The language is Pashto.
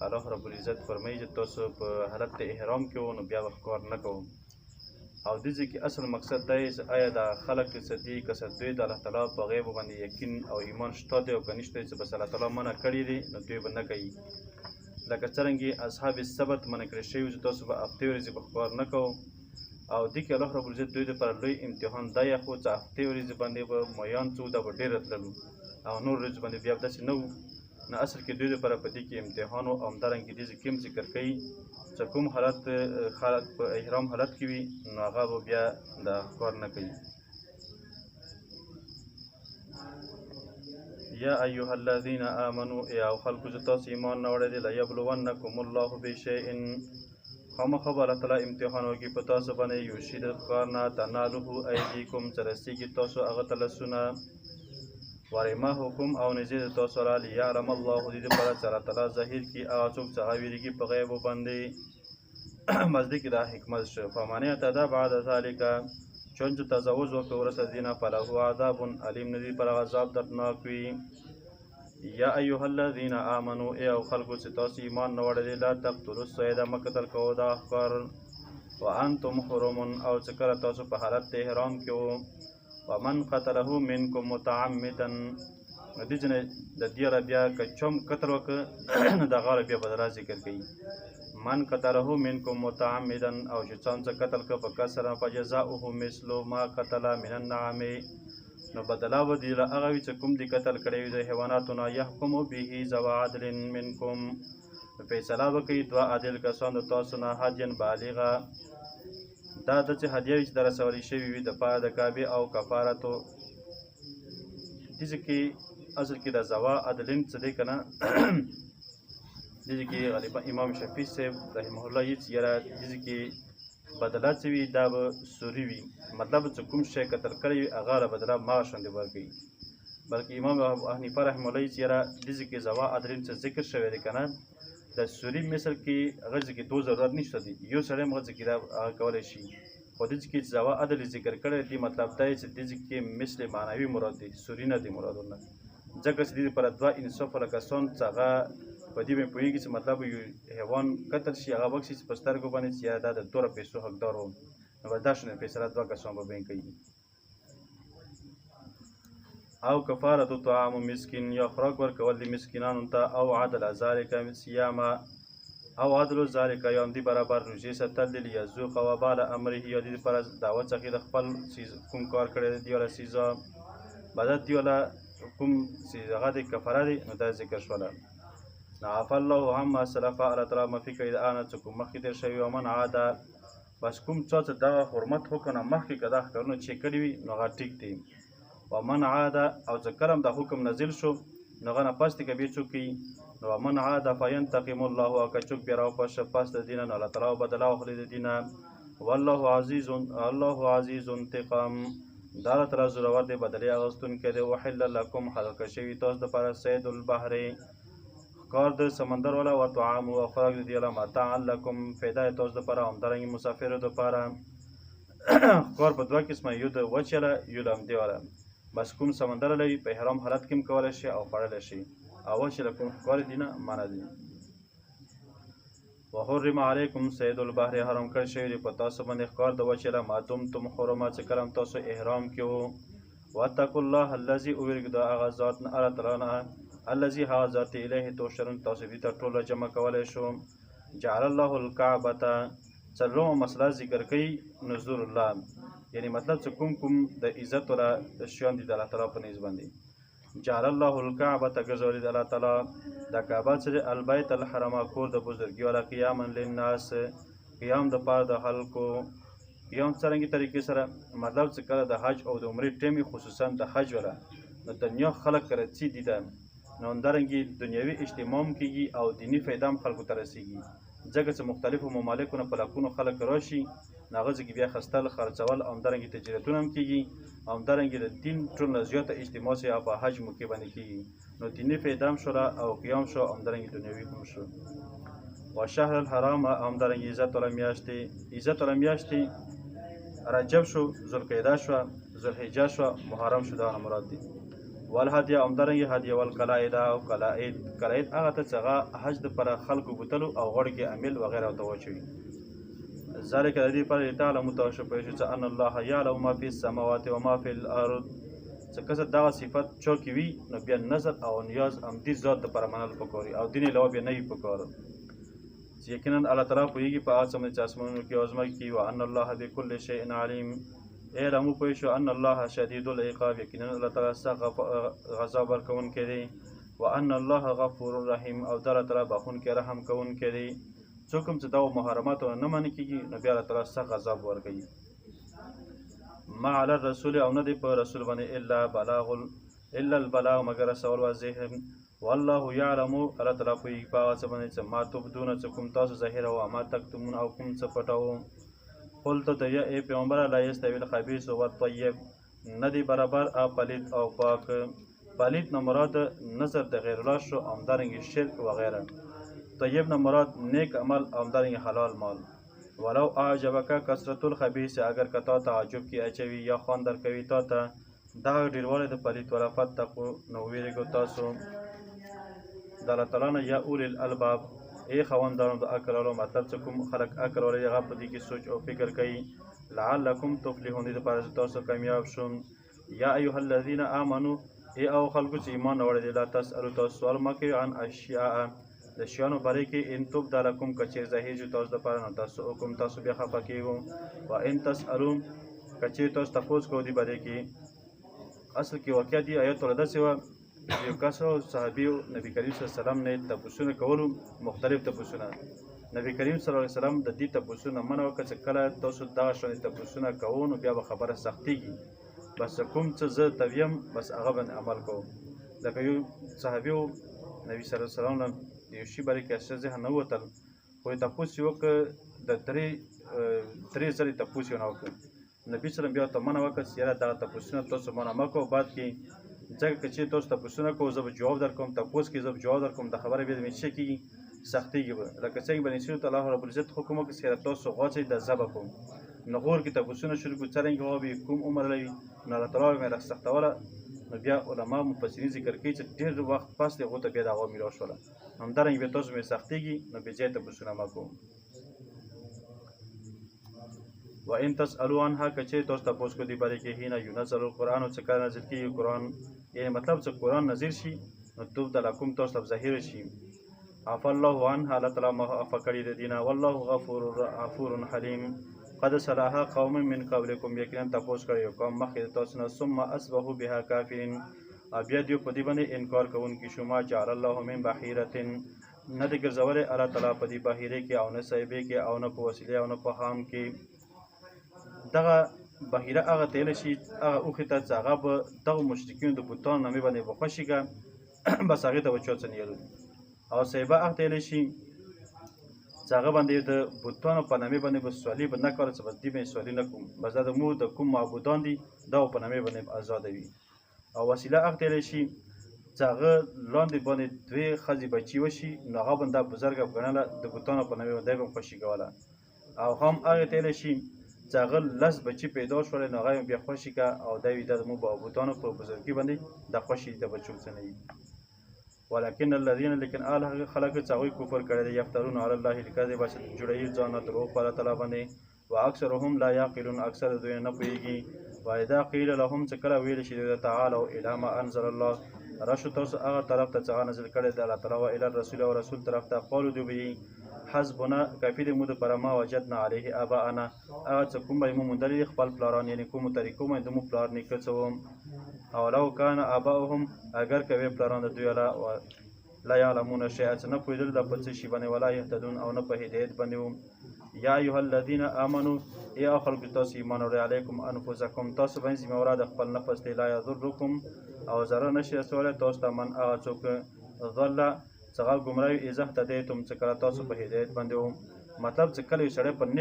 الله رب العزت فرمایي چې تاسو په حالت د احرام کې وو نو بیا به ښکار نه کوو. او د دې کې اصل مقصد دا دی چې آیا دا خلک چې دي که څه دوی د الله تعالی په غیبو باندې یقین او ایمان شته دی او که نشته چې بس الله تعالی منع کړي دي نو دوی به نه کوي. لکه څرنګه اصحاب السبت منع کړی شوي چې تاسو به هفتې ورځې به ښکار نه کوو. او دې کې الله رب العزت دوی دپاره لوی امتحان دا یې خو چې هفتې ورځې باندې به میان څو دا به ډېره تللو او نور ورځې باندې بیا داسې نه وو. نو اصل کې دوی دپاره په دې کې امتحان و او همدارنګه دې کې هم ذکر کوي چې کوم حالت خلک په احرام حالت کې وي نو هغه به بیا دا ښکار نه کوي. یا ایها الذین آمنوا او خلکو چې تاسو ایمان نه وړی دی لیبلونکم الله بشیء خامخا به الله تعالی امتحان وکړي په تاسو باندې یو شي د ښکار نه تنالوه ایدیکم چې رسیږي تاسو هغه ته لاسونه ورمحکم او نږدې د تاسو را لیعلم الله دې دپاره چې الله تعالی ظاهر کړي هغه څوک چې هغه ویرېږي په غیبو باندې. مزدې کې دا حکمت شو فمن اعتدی بعد ذلک چون چې تجاوز وکړي وروسته دې نه فله عذاب علیم د دې لپاره عذاب دردناک وي. یا ایها الذین آمنوا او خلکو چې تاسو ایمان نه وړی دی لا تقتلوا الصید مه قتل کوو دا ښکار وانتم حرم او چې کله تاسو په حالت د احرام کې وو. ومن قتله منکم متعمدا نو دې ځینې د دې بیا که چوم قتل وکړه نو د هغه بیا بدله ذکر کوي. من قتله منکم متعمدا او چې څوم څه قتل کړه په کسره فجزاؤه مثل ما قتل من النعم نو بدله به دې له هغه وي چې کوم دې قتل کړی وي د حیواناتو نه. یحکم به ذوی عدل منکم فیصله به کوي دوه عادل کسان د تاسو نه هدیا بالغه دا د چې هدیه وي چې د رسولي شوي وي دپاره د کعبې او کفارتو. دې کې اصل کې د ذوی عدلین څه دی که نه دې کې غالبا امام شفیع صاحب رحمه الله یې چې یاره دې کې بدله چې وي دا به سوري وي مطلب چې کوم شی قتل کړی وي هغه له بدله مغه شاندې ورکوي. بلکې امام ابو حنیفه رحمه الله یې چې یاره دې کې ذوی عدلین څه ذکر شوی دی که نه د سوري مثل کې هغه کې دو ضرورت نشته دی یو سړی هم هغه کې دا کولی شي خو دې کې ذوی عدل ذکر کړی دی مطلب دا دی چې دې کې مثل معنوي مراد دی سوري نه دی مرادونه ځکه چې دې لپاره دوه انصاف والا کسان چې هغه په دې باندې پوهېږي چې مطلب یو حیوان قتل شي هغه وکړي چې په سترګو باندې چې دا د دوه پیسو حقدار و نو به دا شنه فیصله دوه کسان به بین کوي. او کفاره طعام مسکین یا خوراک ورکول د مسکینانو ته او عدل ذلک صیاما او عدل ذلک یا هم دې برابر روژې ساتل لیذوق وبال امره یا دې لپاره دعوت څخه د خپل کوم کار کړی دی والا سیزا بدت دی والا کوم چې هغه د کفاره دی نو دا ذکر شوله. عفا الله عما سلف الله تعالی معافي کوي د هغه نه چې کوم مخکې تېر شوي ومن عاده بس کوم چا چې دغه حرمت وکړه مخکې که دا ښکارونه چې کړي وي نو هغه ټیک دی. ومن عاده او چې کله هم دا حکم نازل شو نو هغه نه پس دی که بیا څوک کوي نو ومن عاده فینتقم الله او که څوک بیا راوپاشه پس د دې نه نو الله تعالی بدله واخلي د دې نه. والله عزیز انتقام دا الله تعالی زورور دی بدلې اخیستونکی دی. وحل لکم حلال کړی شوي تاسو دپاره صید البحر ښکار د سمندر والا و طعام او خوراک د دې والا متاعا لکم فایده یې تاسو دپاره همدارنګې مسافرو دپاره. ښکار په دوه قسمه یو د وچ والا یو د همدې والا بس کوم سمندر والا وي په احرام حالت کې هم کولی شي او خوړلی شي او وچ والا کوم ښکار دي نه منع دي. وحرم علیکم صید البحر حرام کړی شوي دی په تاسو باندې ښکار د وچ والا ما دمتم حرما چې کله هم تاسو احرام کې وو. واتقوا الله الذي ویرېږئ د هغه ذات نه الله تعالی نه الذي هغه ذات الیه تحشرون تاسو دې ته ټوله جمع کولی شو. جعل الله الکعبة څلورمه مسله ذکر کوي نزول الله یعنی مطلب چې کوم د عزت والا شیان دي د الله تعالی په نیز باندې. جعل الله الکعبة ګرځولي د الله تعالی دا کعبه چې البیت الحرام کور د بزرګي والا قیاما للناس قیام د پاره د خلکو قیام څرنګې طریقې سره مطلب چې کله د حج او د عمرې ټیم خصوصا د حج والا نو دنیا خلک کرڅي دي ده نو همدارنګې دنیوي اجتماع هم کېږي او دیني فایده هم خلکو ته رسېږي ځکه چې مختلفو ممالکو نه په لکونو خلک راشي نو هغه ځای کې بیا خرڅول خرڅول او همدارنګې تجارتونه هم کېږي او همدارنګې د دین ټوله زیاته اجتماع چې په حج موقع باندې کېږي نو دیني فایده هم شوله او قیام شو او همدارنګې دنیوي هم شو. و شهر الحرام او همدارنګې عزت والا میاشتې رجب شو ذوالقعده شوه ذوالحجه شوه محرم شو دا مراد دي. والهدیه همدارنګې هدیه والقلائد او قلائد هغه ته چې هغه حج دپاره خلکو بوتلو او غوړ کې امیل وغیره ورته واچوي. ذلک د دې لپاره لتعلموا تاسو پوه شئ چې ان الله یعلم ما فی السماوات و ما فی الارض، چې کله دغه صفت چوکې وي نو بیا نظر او نیاز همدې ذات دپاره منل پکار او دین علاوه بیا نه وي پکار، چې یقینا الله تعالی پوهېږي په هغه څه باندې چې اسمانونو کې او ځمکې کې. وان الله بکل شیء علیم، اعلموا پوه شو ان الله شدید العقاب، یقینا الله تعالی سخت غضب ورکوونکی دی. وان الله غفور رحیم، او د الله تعالی بخښونکی رحم کوونکی دی. څوک هم چې دا محرماتو نه منې کېږي نو بیا الله تعالی سخت عذاب ورکوي. ما علی الرسول، او نه دی په رسول باندې الا البلاغ مگر رسول واضح. والله یعلم، الله تعالی پوهېږي په هغه څه باندې چې ما تبدون، چې کوم تاسو ظاهروه، او ما تکتمون، او کوم څه پټوو. قلت ته یا ای پیغمبره لا یستوی الخبیث والطیب، نه دی برابر پلید او پاک. پلید نه مراد نظر د غیر الله شو، همدارنګې شرک وغیره. طیب نه مراد نیک عمل، همدارنګې حلال مال. ولو اعجبک کثرت الخبیث، اگر که تا تعجب کې اچوي یا خوند درکوي تا ته دغه ډېروالی د پلید ولا فتقو، نو ویرېږو تاسو د الله تعالی نه. یا اولي الالباب، ای خاوندانو د عقل والو، مطلب چې کوم خلک عقل والی هغه په دې کې سوچ او فکر کوي. لعلکم تفلحون، دې دپاره چې تاسو کامیاب شو. یا ایها الذین آمنو، ای او خلکو چې ایمان راوړی دی، لا تسألو، تاسو سوال مه کوئ عن اشیاء، د شیانو باره کې ان تبد لکم، که چېرې ظاهر شي تاسو دپاره نو تسؤکم، تاسو بیا خفه کېږو. و ان تسألو، که چېرې تاسو تپوس کوو دې باره کې. اصل کې واقعه دې آیت والا داسې وه، یو کس و صحابیو نبی کریم صلی الله علیه وسلم نه تپوسونه کولو، مختلف تپوسونه. نبی کریم صلی الله علیه وسلم د دې تپوسونه منع وکړه چې کله تاسو دغه شانې تپوسونه کوو نو بیا به خبره سختېږي، بس کوم څه زه تویم بس هغه باندې عمل کوم. لکه یو صحابي و، نبي صلی الله علیه وسلم نه د یو شي باره کې اصل ذهن نه وتل، خو یې تپوس یې وکړه، د درې ځلې تپوس یې ونه وکړ. نبي صلی الله علیه وسلم بیا ورته منع وکړه چې یاره دغه تپوسونه تاسو منع مه کوئ، بعد کې ځکه که چېرې تاسو تپوسونه کوو زه به جواب درکوم، تپوس کې زه به جواب درکوم، د خبرې بیا د مې څه کېږي سختېږي به. لکه څنګه بني اسرائیلو ته الله رب العزت حکم وکړ چې تاسو غواڅئ د ذبح کوم، نو غور کې تپوسونه شروع کړو څرنګه غواوي کوم عمر لري، نو الله تعالی مې راسختوله. نو بیا علما مفسرین ذکر کوي چې ډېر وخت پس د هغو ته بیا د هغه میلاو شوله، همدارنګه بیا تاسو مې سختېږي نو بې ځایه تپوسونه مه کوو. و ان تسألوا عنها، که چېرې تاسو تپوس کوو دې باره کې حین ینزل القرآن، چې کله نازل کېږي قرآن، یعنې مطلب چې قرآن نازل شي نو تبد لکم، تاسو ته ظاهره شي. عفا الله عنها، الله تعالی معافه کړي د دې نه. والله غفور حلیم. قد سلها قوم من قبلکم، یقینا تپوس کړی یو قوم مخکې د تاسو نه. ثم اصبحوا بها کافرین، بیا دوی په دې باندې انکار کوونکي شو. ما جعل الله من بحیرة، نه دی ګرځولی الله تعالی په دې بحیرې کې، او نه صیبې کې، او نه په وسیلې، او نه په خام کې. دغه بحیره هغه ته ویلی شي، هغه اوښې ته چې هغه به دغو مشرکینو د بوتانو نامې باندې به خوشي که بس هغې ته به چا څه نیولو. او صیبه هغه ته ویلی شي چې هغه باندې د بوتانو په نامې باندې به سوالي به نه کوله، چې بس دې باندې سوالي نه کوم، بس دا د مو د کوم معبودان دي دغو په نامې باندې ازاده وي. او وسیله هغه ته ویلی شي چې هغه لاندې باندې دوې ښځې بچي وشي نو هغه باندې دا بزرګه ګڼله د بوتانو په نامې باندې به هم خوشي کوله. او هم هغې ته ویلی شي چې هغه 10 بچي پیدا شولی نو هغه یې بیا خوشي که، او دا وي دا زموږ بوتانو په بزرګي باندې دا خوشي د بچو څه نه وي. ولکن الذین، لیکن هغه خلک چې هغوی کفر کړی دی، یفترون علی الله الکذب، چې جوړوي ځان نه دروغ په الله تعالی باندې. و اکثرهم لا یعقلون، اکثر دوی نه پوهېږي. و اذا قیل لهم، چې کله ویل شي دوی ته تعالوا الی ما انزل الله، راشو تاسو هغه طرف ته چې هغه نازل کړی دی الله تعالی، و الی الرسول، او رسول طرف ته. قالو دوی به وي حسبنا، کافي دی مو دپاره ما وجدنا علیه آباءنا، هغه څه کوم به یې مو موندلي دي خپل پلاران، یعنې کومو طریقو باندې زموږ پلار نیکه څه وو. او لو کان آباؤهم، اگر که وی پلاران د دوی لا یعلمون شیئا، چې نه پوهېدل د په څه شي باندې، ولا یهتدون، او نه په هدایت باندې وو. یا ایها الذین آمنو، ای او خلکو تاسو ایمان وروړئ، علیکم انفسکم، تاسو باندې ذمهواره د خپل نفس دی. لا یضرکم، او ضرر نشي رسولی تاسو ته من هغه څوک ضل، چې هغه ګمراهي اذا اهتدیتم، چې کله تاسو په هدایت باندې وو. مطلب چې کله یو سړی په